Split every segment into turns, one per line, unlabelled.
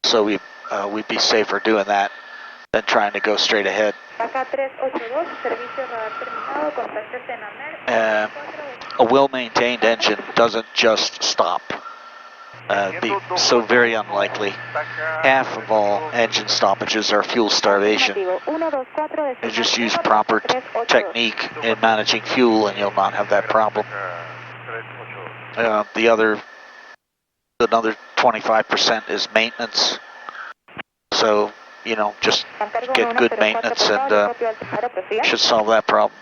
so we'd be safer doing that than trying to go straight ahead. A well-maintained engine doesn't just stop. It'd be so very unlikely. Half of all engine stoppages are fuel starvation. You just use proper technique in managing fuel and you'll not have that problem. Another 25% is maintenance. So, you know, just get good maintenance and should solve that problem.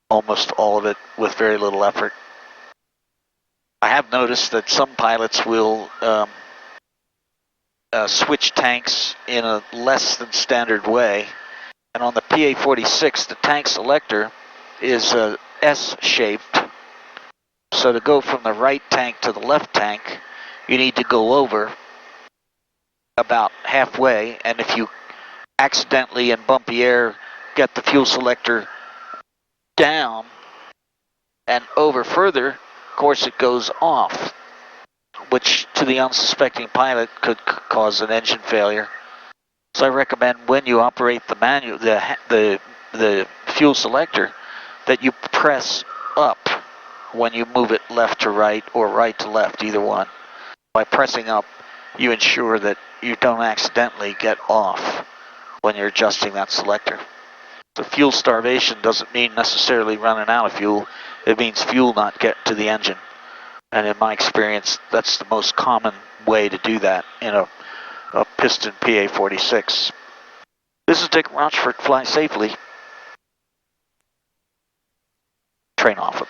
Almost all of it with very little effort. I have noticed that some pilots will switch tanks in a less than standard way. And on the PA-46, the tank selector is S-shaped. So to go from the right tank to the left tank, you need to go over about halfway. And if you accidentally in bumpy air get the fuel selector down and over further, of course it goes off, which to the unsuspecting pilot could cause an engine failure. So I recommend when you operate the manual, the fuel selector, that you press up when you move it left to right or right to left, either one. By pressing up, you ensure that you don't accidentally get off when you're adjusting that selector. So fuel starvation doesn't mean necessarily running out of fuel. It means fuel not getting to the engine. And in my experience, that's the most common way to do that in a piston PA-46. This is Dick Rochfort. Fly safely. Train off.